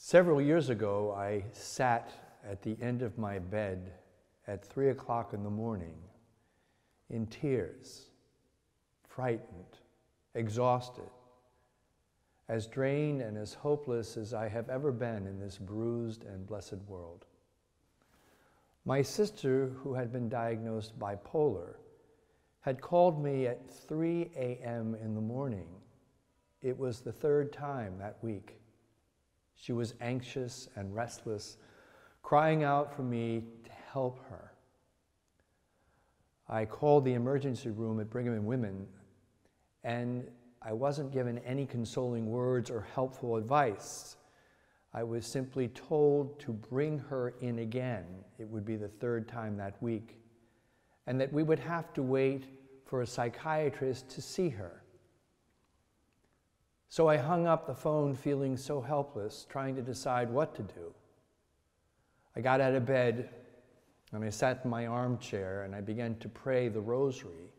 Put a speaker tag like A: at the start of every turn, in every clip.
A: Several years ago, I sat at the end of my bed at 3 o'clock in the morning in tears, frightened, exhausted, as drained and as hopeless as I have ever been in this bruised and blessed world. My sister, who had been diagnosed bipolar, had called me at 3 a.m. in the morning. It was the third time that week. She was anxious and restless, crying out for me to help her. I called the emergency room at Brigham and Women, and I wasn't given any consoling words or helpful advice. I was simply told to bring her in again. It would be the third time that week, and that we would have to wait for a psychiatrist to see her. So I hung up the phone feeling so helpless, trying to decide what to do. I got out of bed and I sat in my armchair and I began to pray the rosary.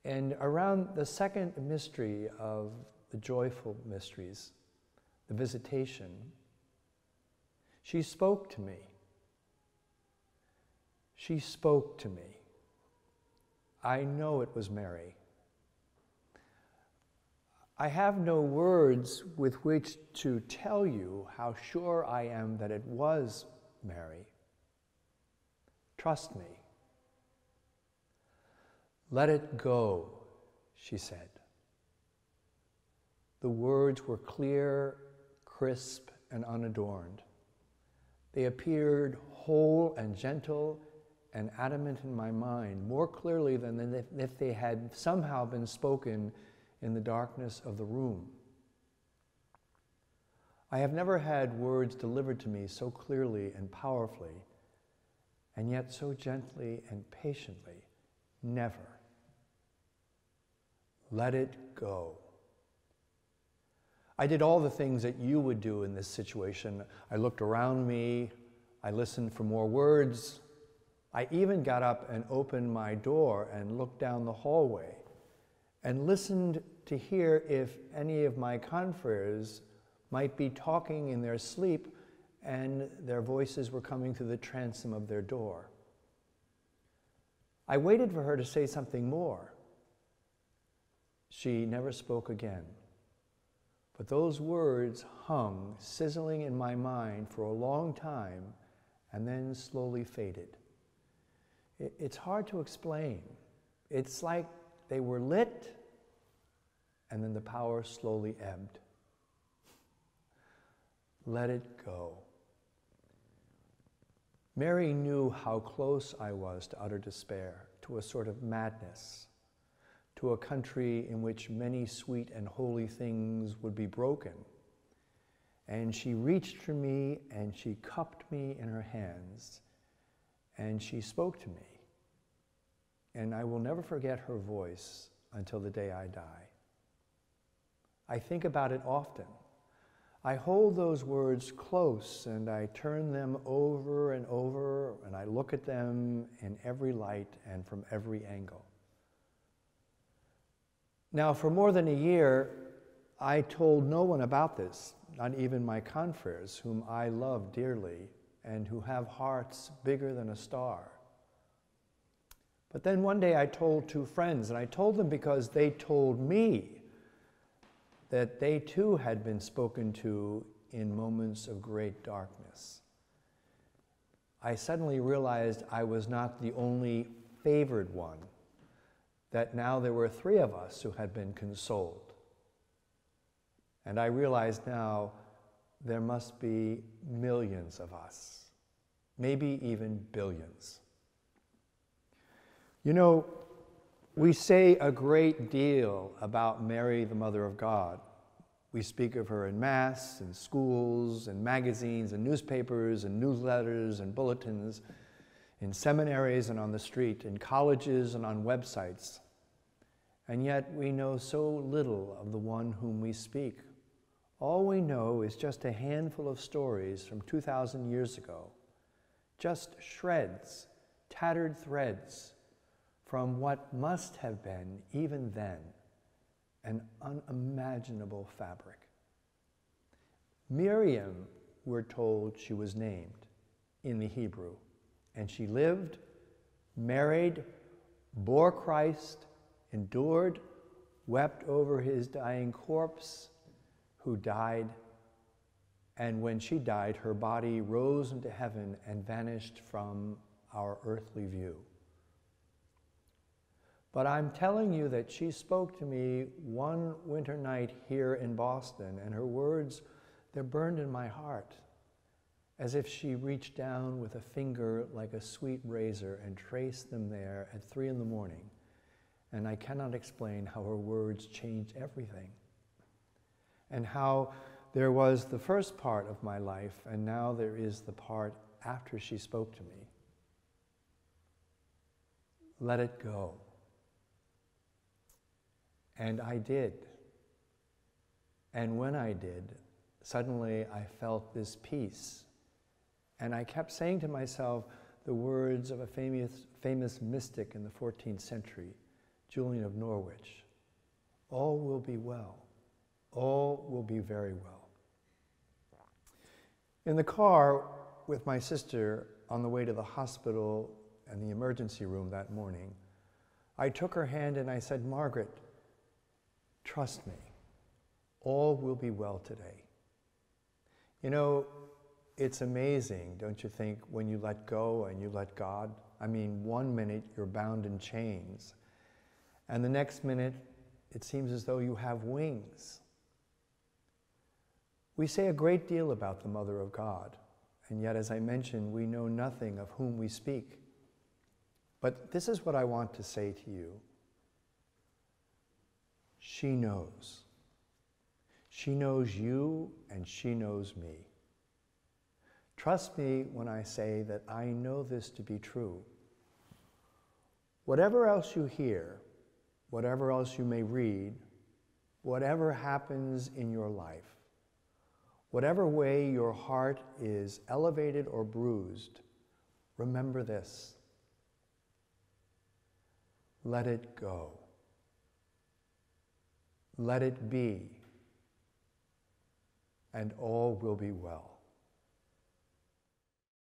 A: And around the second mystery of the joyful mysteries, the visitation, she spoke to me. She spoke to me. I know it was Mary. I have no words with which to tell you how sure I am that it was Mary. Trust me. Let it go, she said. The words were clear, crisp, and unadorned. They appeared whole and gentle and adamant in my mind, more clearly than if they had somehow been spoken in the darkness of the room. I have never had words delivered to me so clearly and powerfully, and yet so gently and patiently. Never. Let it go. I did all the things that you would do in this situation. I looked around me, I listened for more words. I even got up and opened my door and looked down the hallway and listened to hear if any of my confreres might be talking in their sleep and their voices were coming through the transom of their door. I waited for her to say something more. She never spoke again. But those words hung, sizzling in my mind for a long time and then slowly faded. It's hard to explain. It's like they were lit and then the power slowly ebbed. Let it go. Mary knew how close I was to utter despair, to a sort of madness, to a country in which many sweet and holy things would be broken. And she reached for me and she cupped me in her hands and she spoke to me. And I will never forget her voice until the day I die. I think about it often. I hold those words close and I turn them over and over and I look at them in every light and from every angle. Now, for more than a year, I told no one about this, not even my confreres, whom I love dearly and who have hearts bigger than a star. But then one day I told two friends, and I told them because they told me that they too had been spoken to in moments of great darkness. I suddenly realized I was not the only favored one, that now there were three of us who had been consoled. And I realize now there must be millions of us, maybe even billions. You know, we say a great deal about Mary, the Mother of God. We speak of her in Mass, in schools, in magazines, in newspapers, in newsletters, and bulletins, in seminaries and on the street, in colleges and on websites. And yet we know so little of the one whom we speak. All we know is just a handful of stories from 2,000 years ago, just shreds, tattered threads, from what must have been, even then, an unimaginable fabric. Miriam, we're told she was named in the Hebrew. And she lived, married, bore Christ, endured, wept over his dying corpse, who died. And when she died, her body rose into heaven and vanished from our earthly view. But I'm telling you that she spoke to me one winter night here in Boston, and her words, they're burned in my heart, as if she reached down with a finger like a sweet razor and traced them there at 3 in the morning. And I cannot explain how her words changed everything, and how there was the first part of my life, and now there is the part after she spoke to me. Let it go. And I did. And when I did, suddenly I felt this peace. And I kept saying to myself the words of a famous mystic in the 14th century, Julian of Norwich: all will be well. All will be very well. In the car with my sister on the way to the hospital and the emergency room that morning, I took her hand and I said, Margaret, trust me, all will be well today. You know, it's amazing, don't you think, when you let go and you let God? I mean, 1 minute you're bound in chains, and the next minute it seems as though you have wings. We say a great deal about the Mother of God, and yet, as I mentioned, we know nothing of whom we speak. But this is what I want to say to you. She knows. She knows you, and she knows me. Trust me when I say that I know this to be true. Whatever else you hear, whatever else you may read, whatever happens in your life, whatever way your heart is elevated or bruised, remember this: let it go. Let it be, and all will be well.